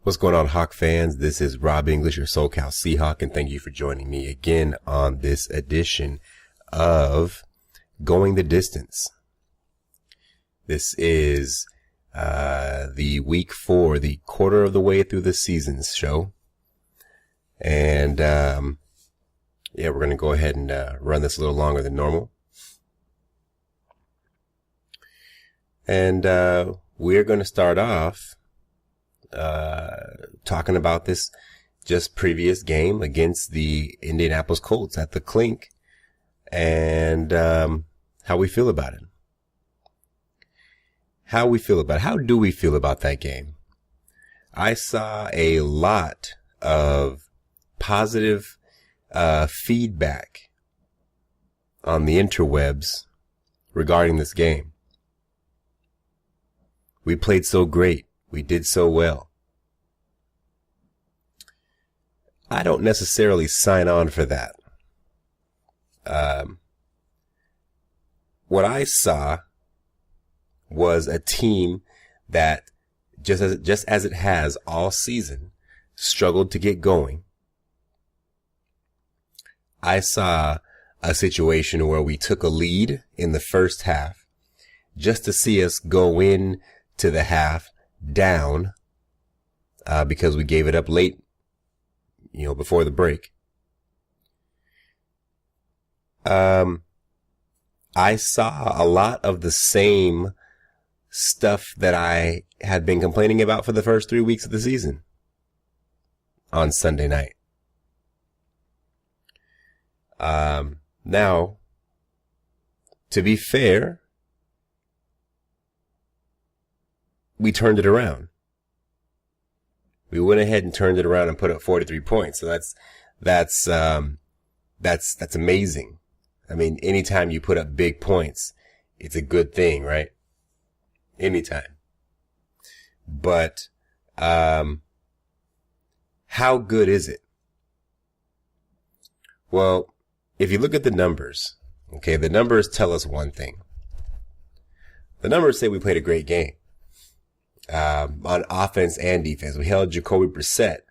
What's going on, Hawk fans? This is Rob English, your Socal Seahawk, and thank you for joining me again on this edition of Going the Distance. This is the week 4, the quarter of the way through the season's show. And we're going to go ahead and run this a little longer than normal. And we're going to start off talking about this just previous game against the Indianapolis Colts at the Clink, and how we feel about it. How do we feel about that game? I saw a lot of positive feedback on the interwebs regarding this game. We played so great. We did so well. I don't necessarily sign on for that. What I saw was a team that, just as it has all season, struggled to get going. I saw a situation where we took a lead in the first half just to see us go in to the half down because we gave it up late, before the break. I saw a lot of the same stuff that I had been complaining about for the first 3 weeks of the season on Sunday night. Now, to be fair, we turned it around. We went ahead and turned it around and put up 43 points. So that's amazing. I mean, anytime you put up big points, it's a good thing, right? Anytime. But, how good is it? Well, if you look at the numbers, okay, the numbers tell us one thing. The numbers say we played a great game. On offense and defense. We held Jacoby Brissett.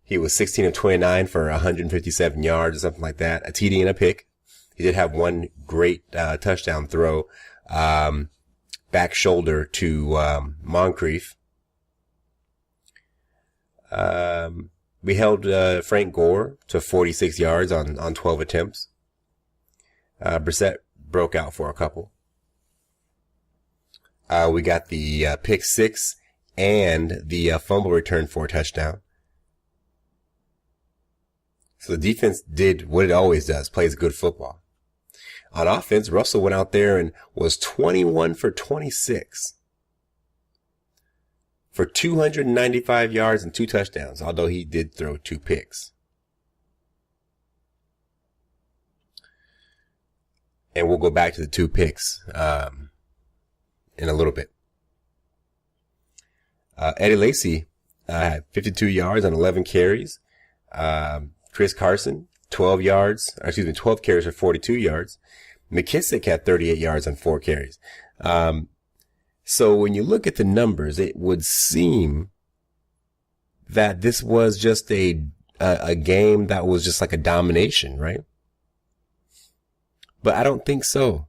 He was 16 of 29 for 157 yards or something like that. A TD and a pick. He did have one great touchdown throw, back shoulder to Moncrief. We held Frank Gore to 46 yards on 12 attempts. Brissett broke out for a couple. We got the pick 6 and the fumble return for a touchdown. So the defense did what it always does, plays good football. On offense, Russell went out there and was 21 for 26 for 295 yards and 2 touchdowns, although he did throw 2 picks. And we'll go back to the 2 picks in a little bit. Eddie Lacy had 52 yards on 11 carries. Chris Carson, 12 carries for 42 yards. McKissick had 38 yards on 4 carries. So when you look at the numbers, it would seem that this was just a game that was just like a domination, right? But I don't think so.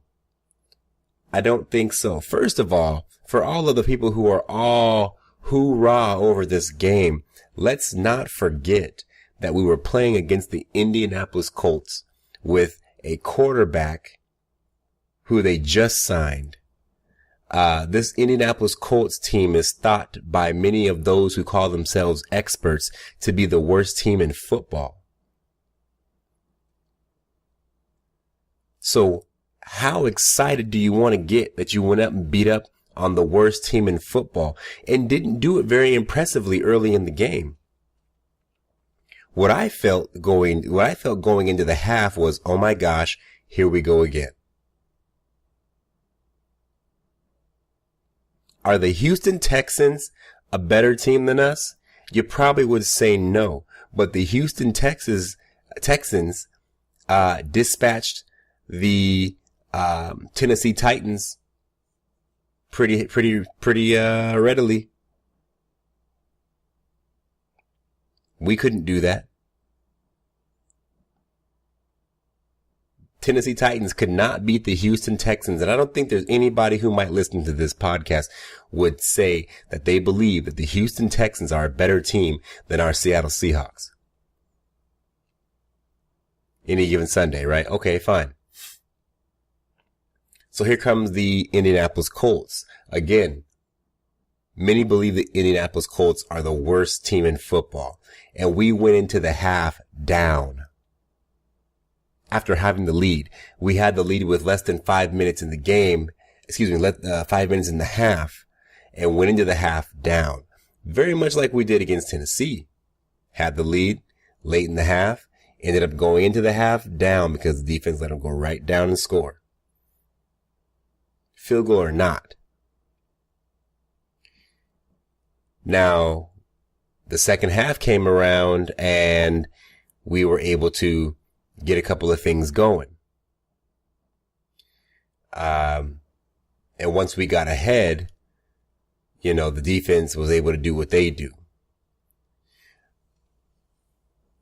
First of all, for all of the people who are all hoorah over this game, let's not forget that we were playing against the Indianapolis Colts with a quarterback who they just signed. This Indianapolis Colts team is thought by many of those who call themselves experts to be the worst team in football. So how excited do you want to get that you went up and beat up on the worst team in football and didn't do it very impressively early in the game? What I felt going into the half was, oh my gosh, here we go again. Are the Houston Texans a better team than us? You probably would say no, but the Houston Texans dispatched the Tennessee Titans pretty readily. We couldn't do that. Tennessee Titans could not beat the Houston Texans. And I don't think there's anybody who might listen to this podcast would say that they believe that the Houston Texans are a better team than our Seattle Seahawks. Any given Sunday, right? Okay, fine. So here comes the Indianapolis Colts. Again, many believe the Indianapolis Colts are the worst team in football. And we went into the half down. After having the lead, we had the lead with less than 5 minutes in the game, 5 minutes in the half, and went into the half down. Very much like we did against Tennessee. Had the lead late in the half, ended up going into the half down because the defense let them go right down and score. Field goal or not. Now, the second half came around and we were able to get a couple of things going. And once we got ahead, the defense was able to do what they do.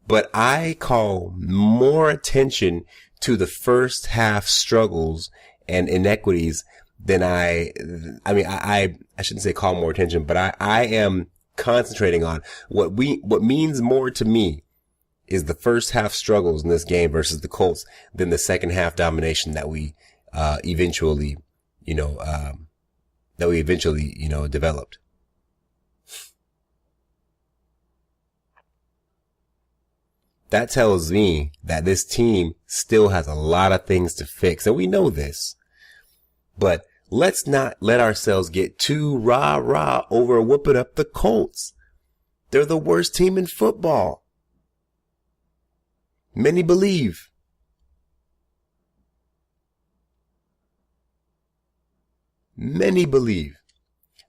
But I call more attention to the first half struggles and inequities than I shouldn't say call more attention, but I am concentrating on what means more to me is the first half struggles in this game versus the Colts than the second half domination that we eventually developed. That tells me that this team still has a lot of things to fix, and we know this. But let's not let ourselves get too rah-rah over whooping up the Colts. They're the worst team in football. Many believe. Many believe.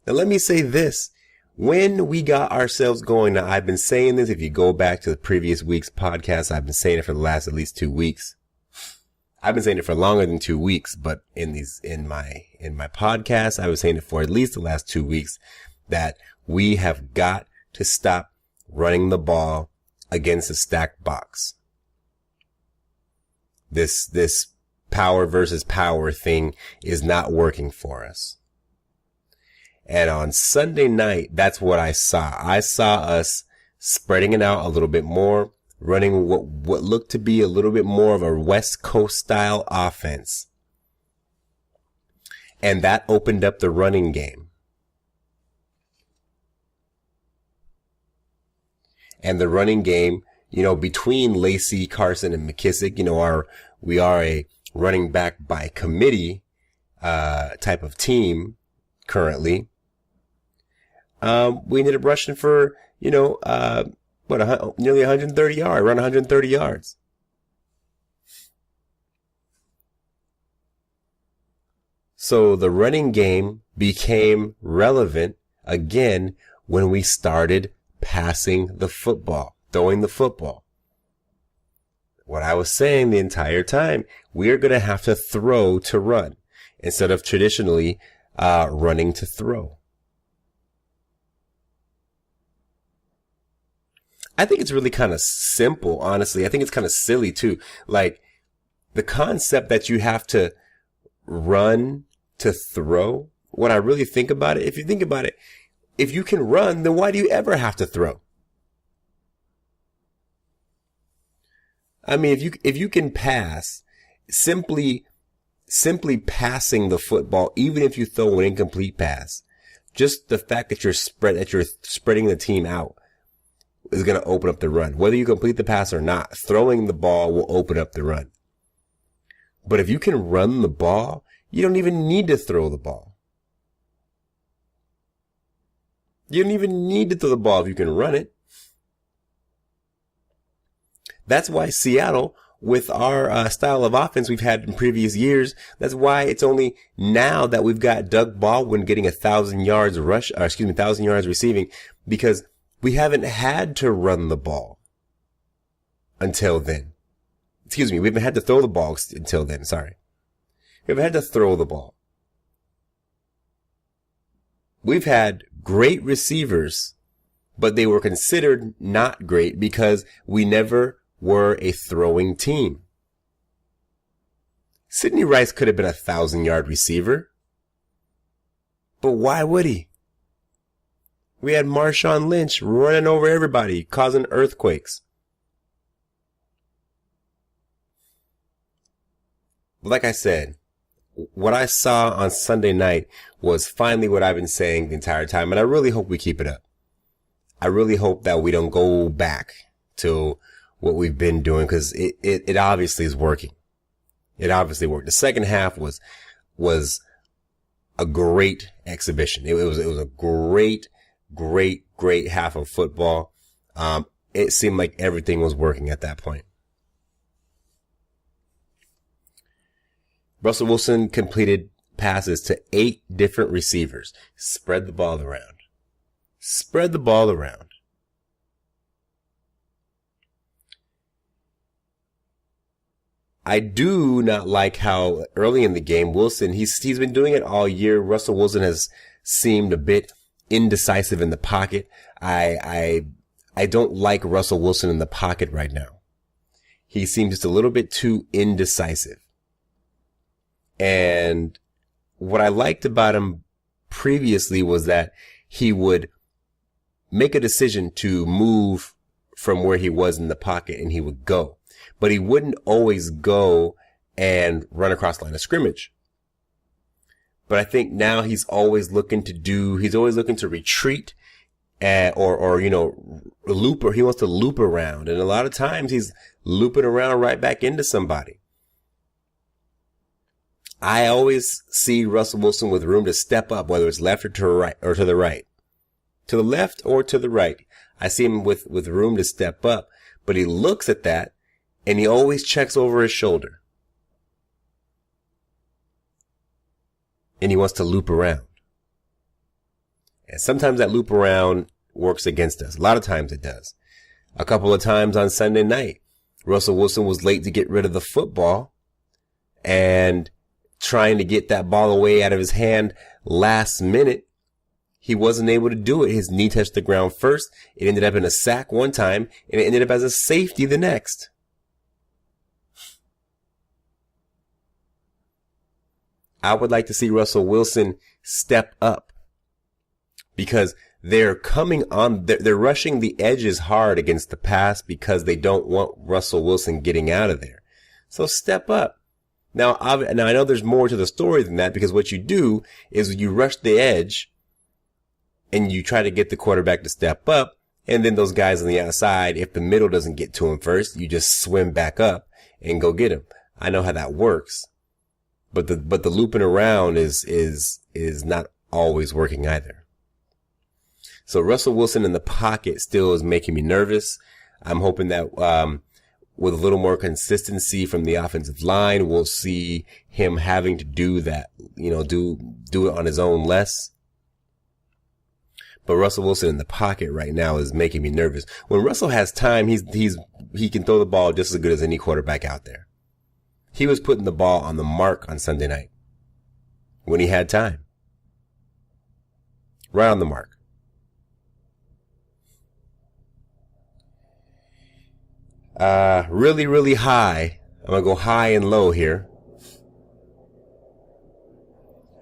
Now let me say this. When we got ourselves going, now I've been saying this, if you go back to the previous week's podcast, I've been saying it for the last at least 2 weeks. I've been saying it for longer than 2 weeks, but in my podcast, I was saying it for at least the last 2 weeks that we have got to stop running the ball against a stacked box. This power versus power thing is not working for us. And on Sunday night, that's what I saw. I saw us spreading it out a little bit more, running what looked to be a little bit more of a West Coast style offense. And that opened up the running game. And the running game, between Lacey, Carson, and McKissick, we are a running back by committee type of team currently. We ended up rushing for, nearly 130 yards, around 130 yards. So the running game became relevant again when we started passing the football, throwing the football. What I was saying the entire time, we are going to have to throw to run instead of traditionally running to throw. I think it's really kind of simple, honestly. I think it's kind of silly too. Like the concept that you have to run to throw. When I really think about it, if you think about it, if you can run, then why do you ever have to throw? I mean, if you can pass, simply passing the football, even if you throw an incomplete pass, just the fact that you're spreading the team out is going to open up the run. Whether you complete the pass or not, throwing the ball will open up the run. But if you can run the ball, you don't even need to throw the ball. You don't even need to throw the ball if you can run it. That's why Seattle, with our style of offense we've had in previous years, that's why it's only now that we've got Doug Baldwin getting 1,000 yards receiving, because we haven't had to run the ball until then. We haven't had to throw the ball until then. Sorry. We haven't had to throw the ball. We've had great receivers but they were considered not great because we never were a throwing team. Sidney Rice could have been a 1,000-yard receiver, but why would he? We had Marshawn Lynch running over everybody, causing earthquakes. Like I said, what I saw on Sunday night was finally what I've been saying the entire time, and I really hope we keep it up. I really hope that we don't go back to what we've been doing, because it obviously is working. It obviously worked. The second half was a great exhibition. It was a great half of football. It seemed like everything was working at that point. Russell Wilson completed passes to 8 different receivers. Spread the ball around. Spread the ball around. I do not like how early in the game Wilson, he's been doing it all year. Russell Wilson has seemed a bit indecisive in the pocket. I don't like Russell Wilson in the pocket right now. He seems just a little bit too indecisive. And what I liked about him previously was that he would make a decision to move from where he was in the pocket and he would go. But he wouldn't always go and run across the line of scrimmage. But I think now he's always looking to retreat or loop, or he wants to loop around. And a lot of times he's looping around right back into somebody. I always see Russell Wilson with room to step up, whether it's left or to the right. To the left or to the right. I see him with room to step up, but he looks at that and he always checks over his shoulder. And he wants to loop around. And sometimes that loop around works against us. A lot of times it does. A couple of times on Sunday night, Russell Wilson was late to get rid of the football and trying to get that ball away out of his hand last minute. He wasn't able to do it. His knee touched the ground first. It ended up in a sack one time, and it ended up as a safety the next. I would like to see Russell Wilson step up, because they're rushing the edges hard against the pass because they don't want Russell Wilson getting out of there. So step up. Now I know there's more to the story than that, because what you do is you rush the edge and you try to get the quarterback to step up, and then those guys on the outside, if the middle doesn't get to him first, you just swim back up and go get him. I know how that works, but the looping around is not always working either. So Russell Wilson in the pocket still is making me nervous. I'm hoping that with a little more consistency from the offensive line, we'll see him having to do that, do it on his own less. But Russell Wilson in the pocket right now is making me nervous. When Russell has time, he can throw the ball just as good as any quarterback out there. He was putting the ball on the mark on Sunday night when he had time. Right on the mark. Really, really high. I'm going to go high and low here.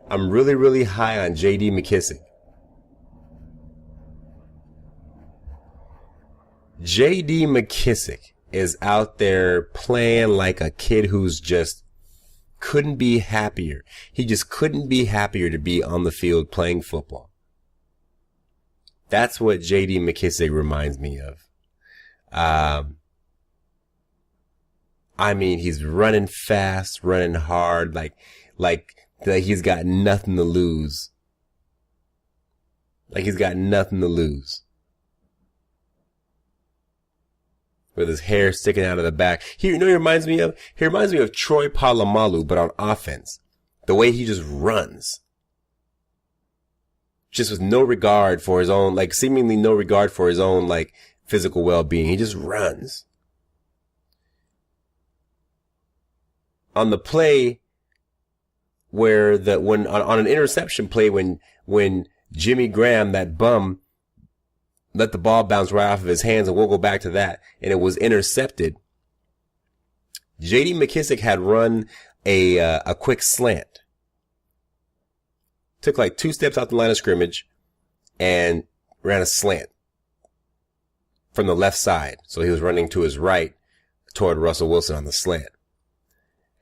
I'm really, really high on J.D. McKissic. J.D. McKissic is out there playing like a kid who's just couldn't be happier. He just couldn't be happier to be on the field playing football. That's what J.D. McKissic reminds me of. He's running fast, running hard, like he's got nothing to lose. Like he's got nothing to lose. With his hair sticking out of the back. He reminds me of Troy Polamalu, but on offense. The way he just runs. Just with no regard for his own, seemingly no regard for his own, physical well-being. He just runs. On the play where on an interception play when Jimmy Graham, that bum, let the ball bounce right off of his hands, and we'll go back to that. And it was intercepted. J.D. McKissic had run a quick slant. Took like 2 steps out the line of scrimmage and ran a slant from the left side. So he was running to his right toward Russell Wilson on the slant.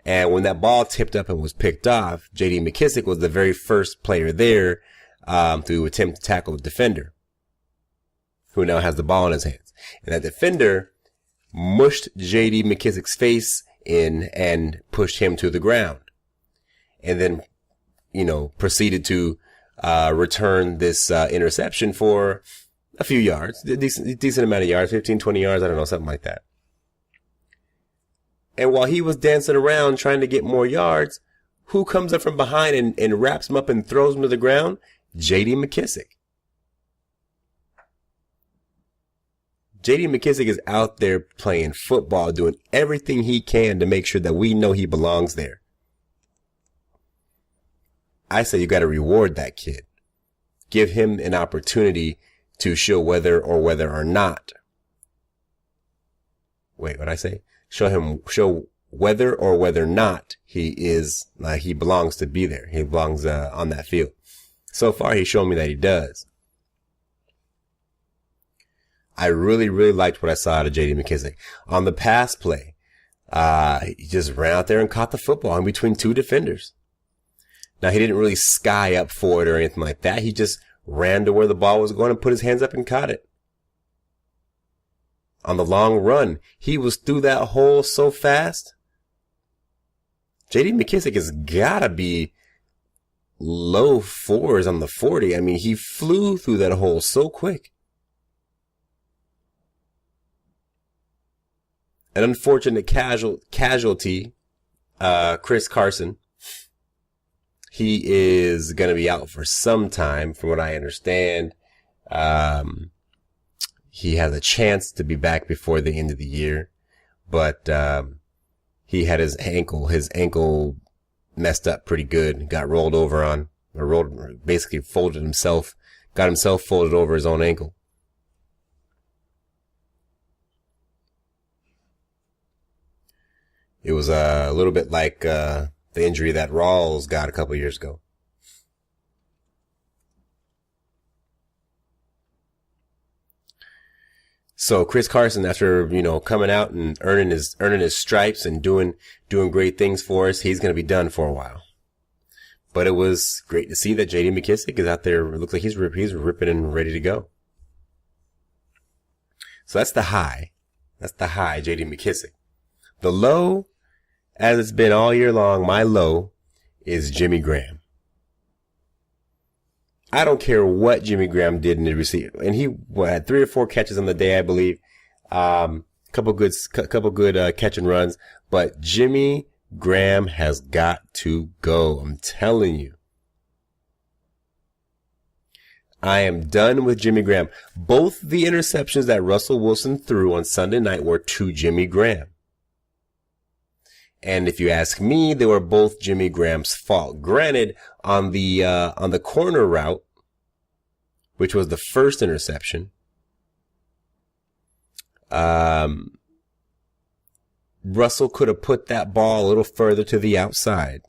And when that ball tipped up and was picked off, J.D. McKissic was the very first player there to attempt to tackle the defender, who now has the ball in his hands. And that defender mushed J.D. McKissic's face in and pushed him to the ground. And then, proceeded to return this interception for a few yards, a decent amount of yards, 15, 20 yards, I don't know, something like that. And while he was dancing around trying to get more yards, who comes up from behind and wraps him up and throws him to the ground? J.D. McKissic. J.D. McKissic is out there playing football, doing everything he can to make sure that we know he belongs there. I say you got to reward that kid. Give him an opportunity to show whether or not. Wait, what'd I say? Show whether or not he belongs to be there. He belongs on that field. So far, he's shown me that he does. I really, really liked what I saw out of J.D. McKissic. On the pass play, he just ran out there and caught the football in between 2 defenders. Now, he didn't really sky up for it or anything like that. He just ran to where the ball was going and put his hands up and caught it. On the long run, he was through that hole so fast. J.D. McKissic has got to be low 4s on the 40. I mean, he flew through that hole so quick. An unfortunate casualty, Chris Carson. He is going to be out for some time, from what I understand. He has a chance to be back before the end of the year, but he had his ankle messed up pretty good. Got rolled over on, basically folded himself, got himself folded over his own ankle. It was a little bit like the injury that Rawls got a couple years ago. So Chris Carson, after coming out and earning his stripes and doing great things for us, he's going to be done for a while. But it was great to see that J.D. McKissic is out there. It looks like he's ripping and ready to go. So that's the high. That's the high, J.D. McKissic. The low, as it's been all year long, my low is Jimmy Graham. I don't care what Jimmy Graham did in the receiver, and he had 3 or 4 catches on the day, I believe. Couple good catch and runs, but Jimmy Graham has got to go. I'm telling you. I am done with Jimmy Graham. Both the interceptions that Russell Wilson threw on Sunday night were to Jimmy Graham. And if you ask me, they were both Jimmy Graham's fault. Granted, on the corner route, which was the first interception, Russell could have put that ball a little further to the outside,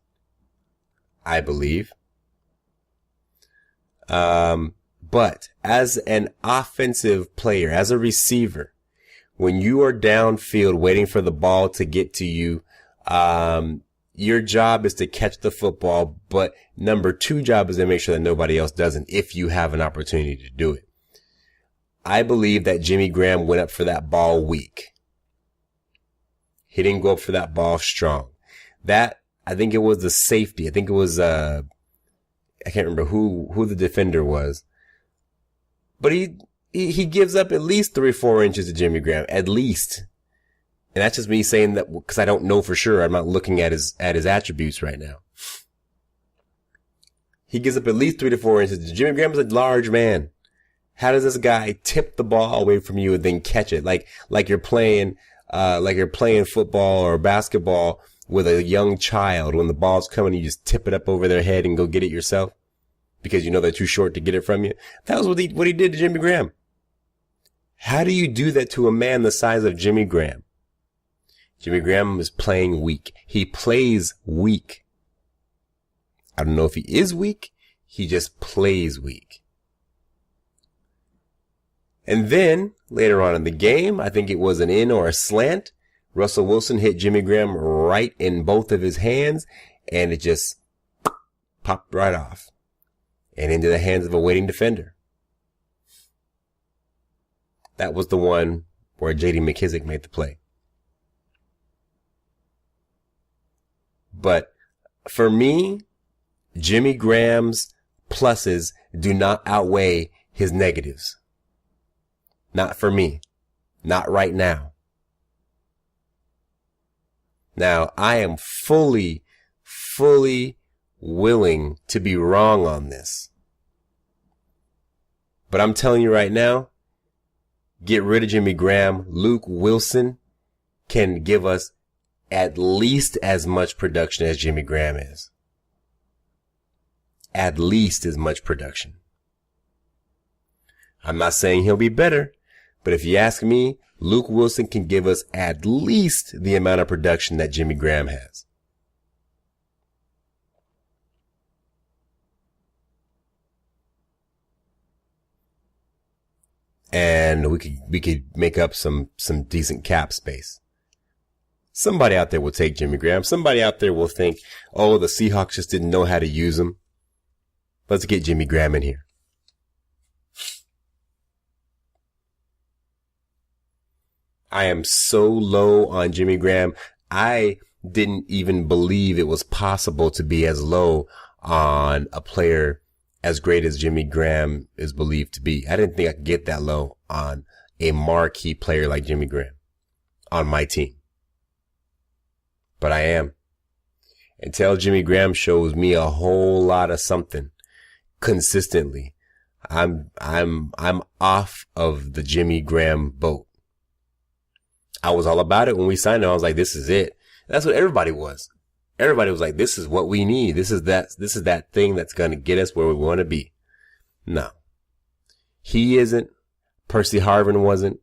I believe. But as an offensive player, as a receiver, when you are downfield waiting for the ball to get to you, your job is to catch the football, but number 2 job is to make sure that nobody else doesn't, if you have an opportunity to do it. I believe that Jimmy Graham went up for that ball weak. He didn't go up for that ball strong. That, I think it was the safety. I think it was, I can't remember who the defender was, but he gives up at least 3 or 4 inches to Jimmy Graham, at least. And that's just me saying that because I don't know for sure. I'm not looking at his attributes right now. He gives up at least 3 to 4 inches. Jimmy Graham is a large man. How does this guy tip the ball away from you and then catch it? Like you're playing football or basketball with a young child. When the ball's coming, you just tip it up over their head and go get it yourself because you know they're too short to get it from you. That was what he did to Jimmy Graham. How do you do that to a man the size of Jimmy Graham? Jimmy Graham is playing weak. He plays weak. I don't know if he is weak. He just plays weak. And then later on in the game, I think it was an in or a slant. Russell Wilson hit Jimmy Graham right in both of his hands, and it just popped right off and into the hands of a waiting defender. That was the one where J.D. McKissick made the play. But for me, Jimmy Graham's pluses do not outweigh his negatives. Not for me. Not right now. Now, I am fully willing to be wrong on this. But I'm telling you right now, get rid of Jimmy Graham. Luke Wilson can give us at least as much production as Jimmy Graham is. At least as much production. I'm not saying he'll be better, but if you ask me, Luke Wilson can give us at least the amount of production that Jimmy Graham has. And we could make up some decent cap space. Somebody out there will take Jimmy Graham. Somebody out there will think, oh, the Seahawks just didn't know how to use him. Let's get Jimmy Graham in here. I am so low on Jimmy Graham. I didn't even believe it was possible to be as low on a player as great as Jimmy Graham is believed to be. I didn't think I could get that low on a marquee player like Jimmy Graham on my team. But I am. Until Jimmy Graham shows me a whole lot of something consistently, I'm off of the Jimmy Graham boat. I was all about it when we signed him. I was like, this is it. That's what everybody was. Everybody was like, this is what we need. This is that thing that's going to get us where we want to be. No. He isn't. Percy Harvin wasn't.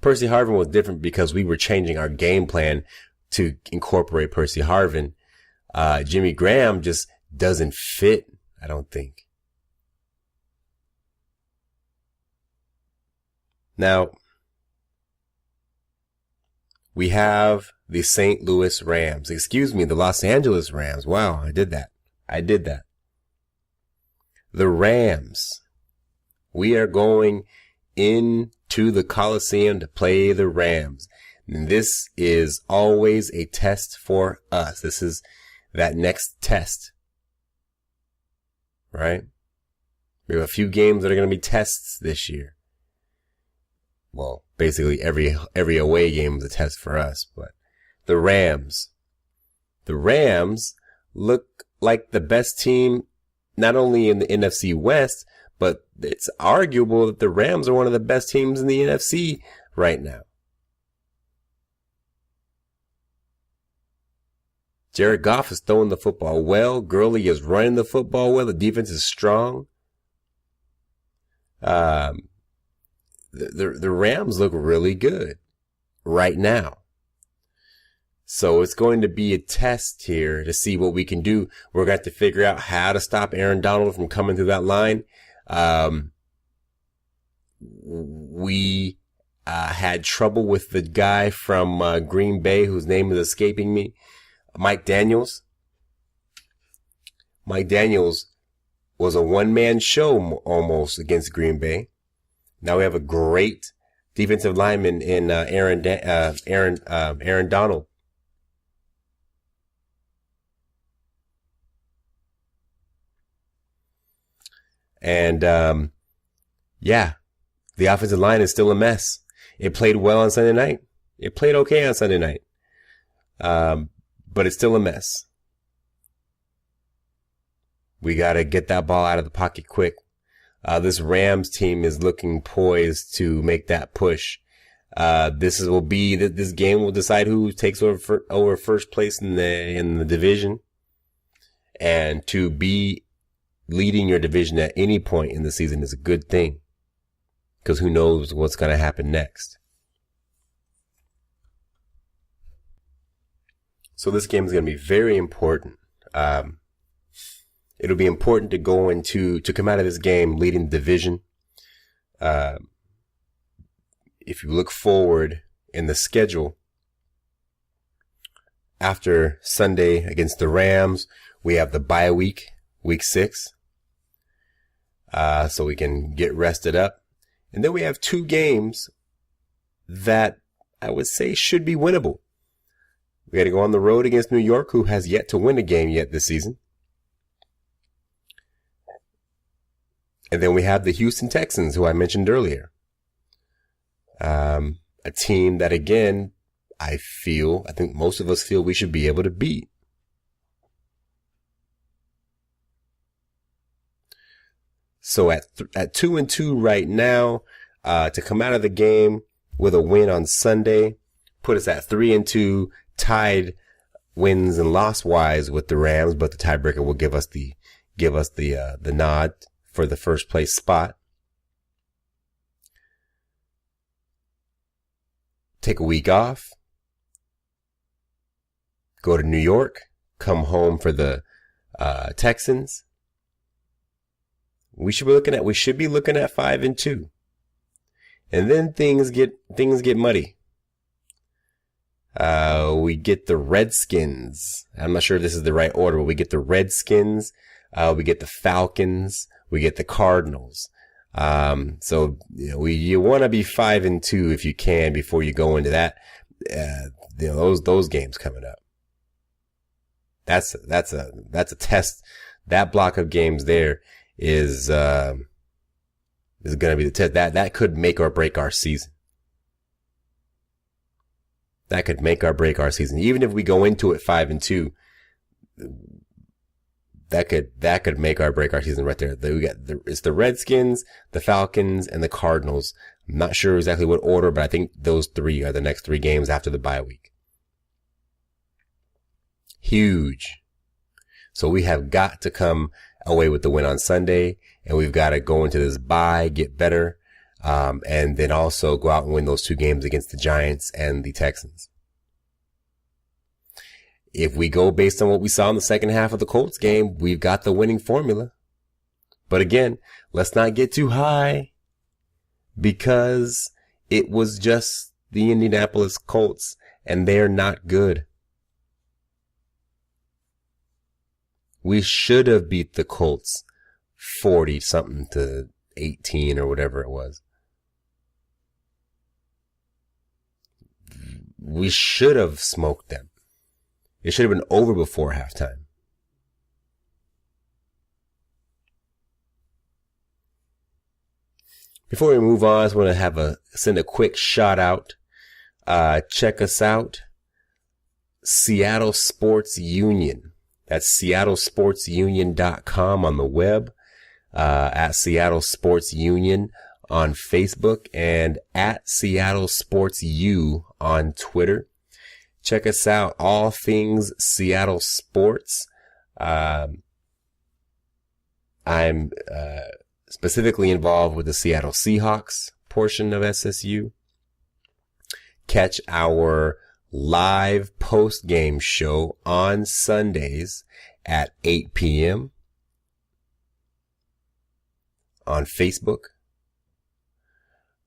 Percy Harvin was different because we were changing our game plan to incorporate Percy Harvin. Jimmy Graham just doesn't fit, I don't think. Now, we have the St. Louis Rams. The Los Angeles Rams. Wow, I did that. The Rams. We are going into the Coliseum to play the Rams. And this is always a test for us. This is that next test. Right? We have a few games that are going to be tests this year. Well, basically every away game is a test for us, but the Rams look like the best team, not only in the NFC West, but it's arguable that the Rams are one of the best teams in the NFC right now. Jared Goff is throwing the football well. Gurley is running the football well. The defense is strong. The Rams look really good right now. So it's going to be a test here to see what we can do. We're going to have to figure out how to stop Aaron Donald from coming through that line. We had trouble with the guy from Green Bay whose name is escaping me, Mike Daniels. Mike Daniels was a one-man show almost against Green Bay. Now we have a great defensive lineman in Aaron Donald. And the offensive line is still a mess. It played well on Sunday night. It played okay on Sunday night. But it's still a mess. We got to get that ball out of the pocket quick. This Rams team is looking poised to make that push. This game will decide who takes over first place in the division. And to be leading your division at any point in the season is a good thing, because who knows what's going to happen next. So this game is going to be very important. It'll be important to come out of this game leading the division. If you look forward in the schedule, after Sunday against the Rams, we have the bye week, week 6. So we can get rested up. And then we have 2 games that I would say should be winnable. We got to go on the road against New York, who has yet to win a game yet this season. And then we have the Houston Texans, who I mentioned earlier. A team that, again, I think most of us feel we should be able to beat. So at 2-2 right now, to come out of the game with a win on Sunday, put us at 3-2, tied wins and loss wise with the Rams, but the tiebreaker will give us the nod for the first place spot. Take a week off, go to New York, come home for the Texans. We should be looking at 5-2, and then things get muddy. We get the Redskins. I'm not sure if this is the right order, but we get the Redskins. We get the Falcons. We get the Cardinals. So you want to be 5-2 if you can before you go into that. Those games coming up. That's a test. That block of games there is going to be the test. That could make or break our season. That could make or break our season. Even if we go into it 5-2, that could make or break our season right there. It's the Redskins, the Falcons, and the Cardinals. I'm not sure exactly what order, but I think those 3 are the next 3 games after the bye week. Huge. So we have got to come away with the win on Sunday, and we've got to go into this bye, get better, and then also go out and win those 2 games against the Giants and the Texans. If we go based on what we saw in the second half of the Colts game, we've got the winning formula. But again, let's not get too high, because it was just the Indianapolis Colts, and they're not good. We should have beat the Colts 40-something to 18 or whatever it was. We should have smoked them. It should have been over before halftime. Before we move on, I just want to send a quick shout out. Check us out. Seattle Sports Union. That's seattlesportsunion.com on the web, at Seattle Sports Union on Facebook, and at Seattle Sports U on Twitter. Check us out, all things Seattle sports. I'm specifically involved with the Seattle Seahawks portion of SSU. Catch our live post-game show on Sundays at 8 p.m. on Facebook.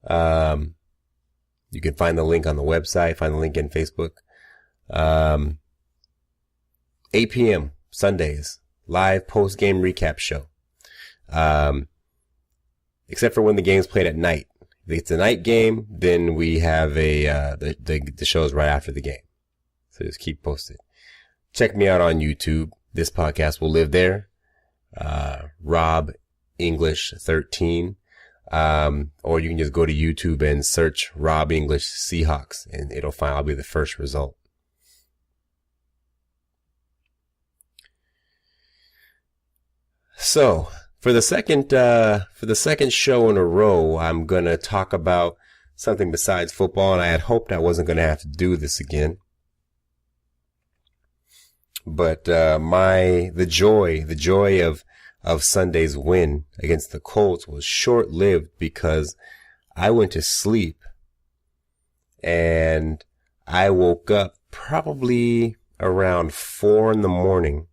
You can find the link on the website, find the link in Facebook. 8 p.m. Sundays, live post-game recap show. Except for when the game's played at night. If it's a night game, then we have the shows right after the game. So just keep posted. Check me out on YouTube. This podcast will live there. Rob English 13. Or you can just go to YouTube and search Rob English Seahawks, and I'll be the first result. So for the second show in a row, I'm going to talk about something besides football, and I had hoped I wasn't going to have to do this again. But the joy of of Sunday's win against the Colts was short-lived because I went to sleep and I woke up probably around 4 a.m.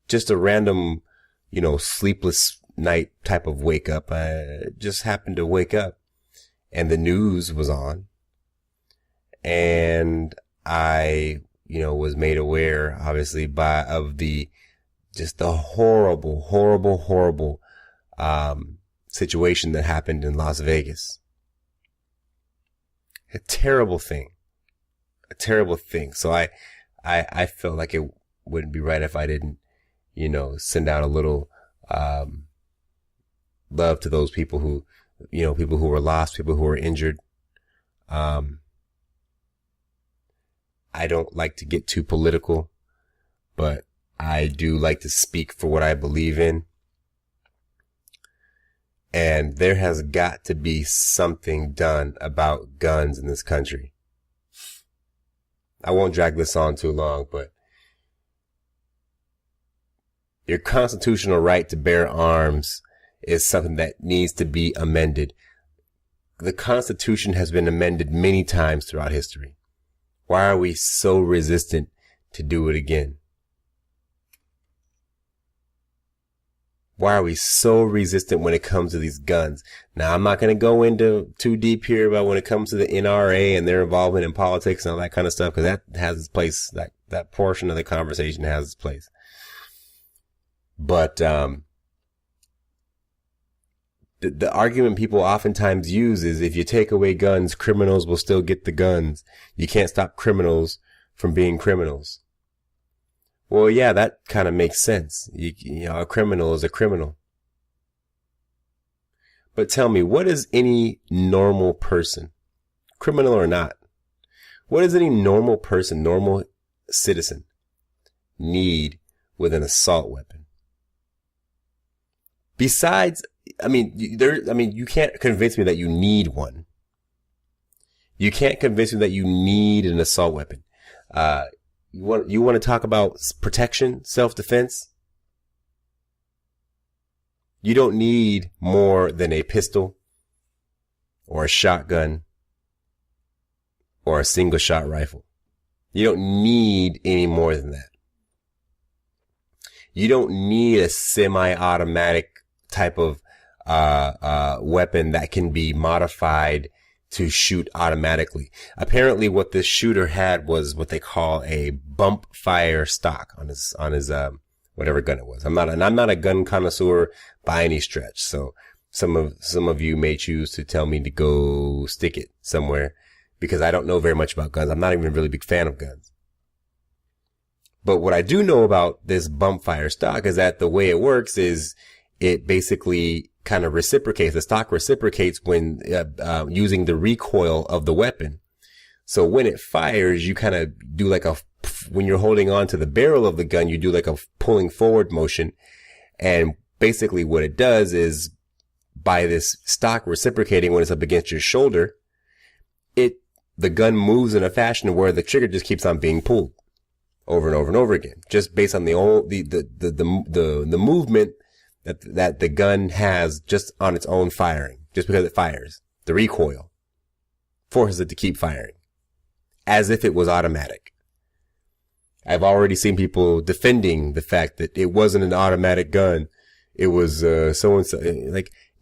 Just a random, sleepless night type of wake up. I just happened to wake up and the news was on, and I, was made aware, obviously, of the horrible, situation that happened in Las Vegas. A terrible thing. So I felt like it wouldn't be right if I didn't, send out a little, love to those people who, people who were lost, people who were injured. I don't like to get too political, but I do like to speak for what I believe in. And there has got to be something done about guns in this country. I won't drag this on too long, but your constitutional right to bear arms is something that needs to be amended. The Constitution has been amended many times throughout history. Why are we so resistant to do it again? Why are we so resistant when it comes to these guns? Now, I'm not going to go into too deep here about when it comes to the NRA and their involvement in politics and all that kind of stuff, because that has its place. That portion of the conversation has its place. But the argument people oftentimes use is if you take away guns, criminals will still get the guns. You can't stop criminals from being criminals. Well, yeah, that kind of makes sense. A criminal is a criminal. But tell me, what is any normal person, criminal or not, what does any normal person, normal citizen need with an assault weapon? Besides, you can't convince me that you need one. You can't convince me that you need an assault weapon. You want to talk about protection, self-defense? You don't need more than a pistol or a shotgun or a single shot rifle. You don't need any more than that. You don't need a semi-automatic type of weapon that can be modified to shoot automatically. Apparently what this shooter had was what they call a bump fire stock on his whatever gun it was. I'm not a gun connoisseur by any stretch. So some of you may choose to tell me to go stick it somewhere because I don't know very much about guns. I'm not even a really big fan of guns. But what I do know about this bump fire stock is that the way it works is it basically kind of reciprocates. The stock reciprocates when using the recoil of the weapon. So when it fires, you kind of do when you're holding on to the barrel of the gun, you do like a pulling forward motion. And basically what it does is by this stock reciprocating when it's up against your shoulder, the gun moves in a fashion where the trigger just keeps on being pulled over and over and over again, just based on the movement that the gun has just on its own firing, just because it fires. The recoil forces it to keep firing as if it was automatic. I've already seen people defending the fact that it wasn't an automatic gun. It was, so-and-so.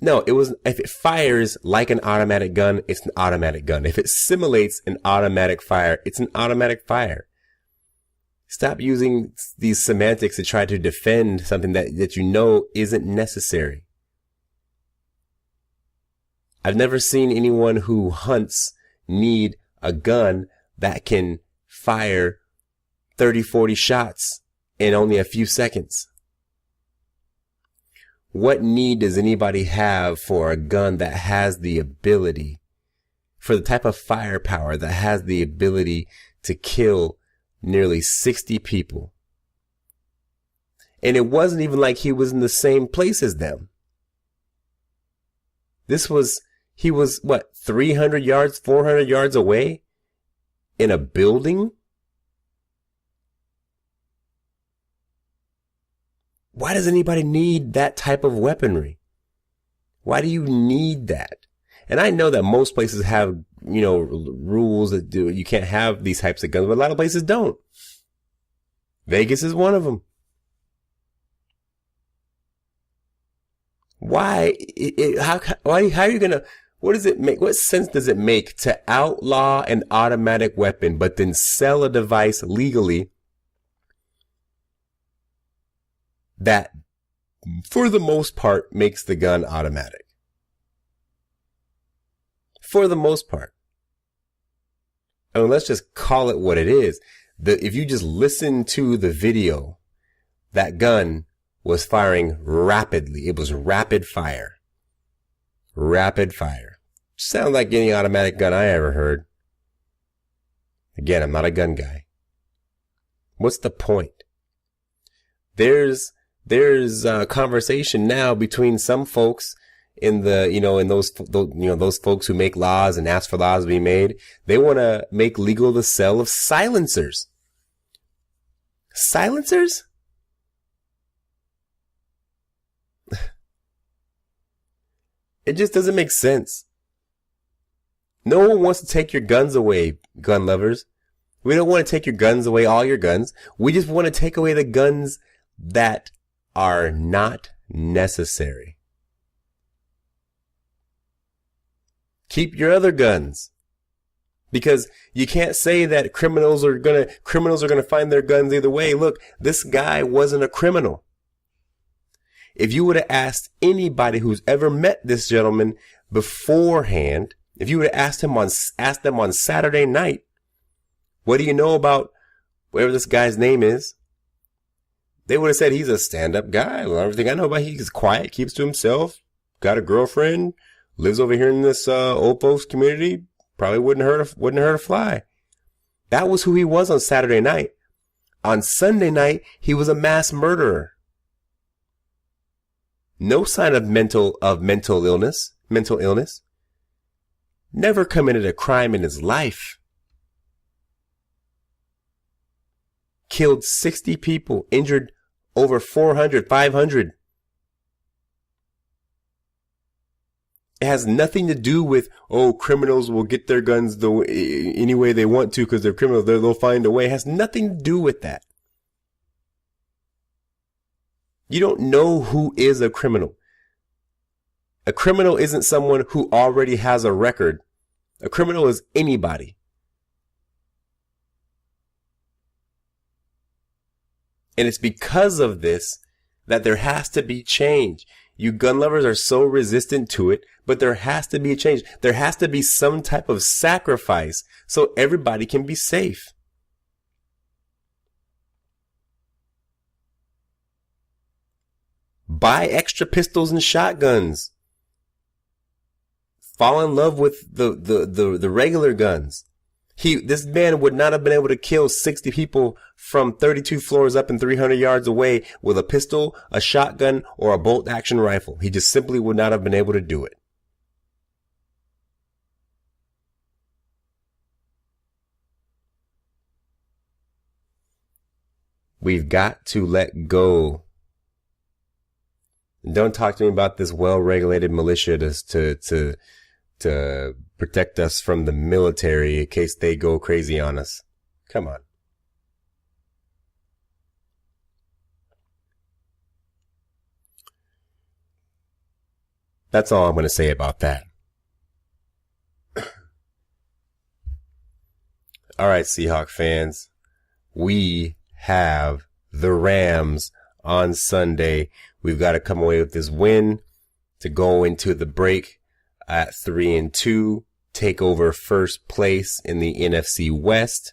No, if it fires like an automatic gun, it's an automatic gun. If it simulates an automatic fire, it's an automatic fire. Stop using these semantics to try to defend something that isn't necessary. I've never seen anyone who hunts need a gun that can fire 30, 40 shots in only a few seconds. What need does anybody have for a gun that has the ability, for the type of firepower that has the ability to kill nearly 60 people? And it wasn't even like he was in the same place as them. He was 300 yards, 400 yards away in a building? Why does anybody need that type of weaponry? Why do you need that? And I know that most places have, rules that do, you can't have these types of guns, but a lot of places don't. Vegas is one of them. Why? How are you gonna? What does it make? What sense does it make to outlaw an automatic weapon, but then sell a device legally that, for the most part, makes the gun automatic? For the most part. I mean, let's just call it what it is. If you just listen to the video, that gun was firing rapidly. It was rapid fire. Rapid fire. Sounds like any automatic gun I ever heard. Again, I'm not a gun guy. What's the point? There's a conversation now between some folks in those folks who make laws and ask for laws to be made. They want to make legal the sale of silencers. Silencers? It just doesn't make sense. No one wants to take your guns away, gun lovers. We don't want to take your guns away, all your guns. We just want to take away the guns that are not necessary. Keep your other guns. Because you can't say that criminals are gonna find their guns either way. Look, this guy wasn't a criminal. If you would have asked anybody who's ever met this gentleman beforehand, if you would have asked them on Saturday night, what do you know about whatever this guy's name is? They would have said he's a stand-up guy. Well, everything I know about he's quiet, keeps to himself, got a girlfriend, lives over here in this old folks community. Probably wouldn't hurt a fly. That was who he was on Saturday night. On Sunday night, he was a mass murderer. No sign of mental illness. Never committed a crime in his life. Killed 60 people, injured over 400, 500. It has nothing to do with, criminals will get their guns any way they want to because they're criminals. They'll find a way. It has nothing to do with that. You don't know who is a criminal. A criminal isn't someone who already has a record. A criminal is anybody. And it's because of this that there has to be change. You gun lovers are so resistant to it, but there has to be a change. There has to be some type of sacrifice so everybody can be safe. Buy extra pistols and shotguns. Fall in love with the regular guns. This man would not have been able to kill 60 people from 32 floors up and 300 yards away with a pistol, a shotgun, or a bolt action rifle. He just simply would not have been able to do it. We've got to let go. Don't talk to me about this well-regulated militia to protect us from the military in case they go crazy on us. Come on. That's all I'm going to say about that. All right, Seahawk fans. We have the Rams on Sunday. We've got to come away with this win to go into the break at 3-2, take over first place in the NFC West,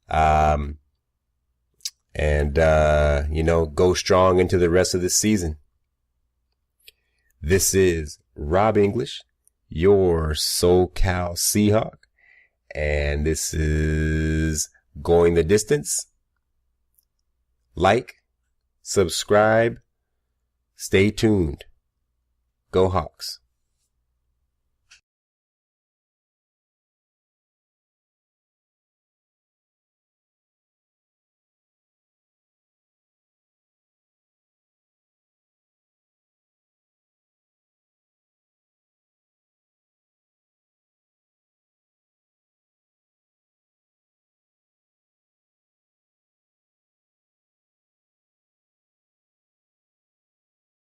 and go strong into the rest of the season. This is Rob English, your Socal Seahawk, and this is Going the Distance. Like, subscribe, stay tuned. Go Hawks.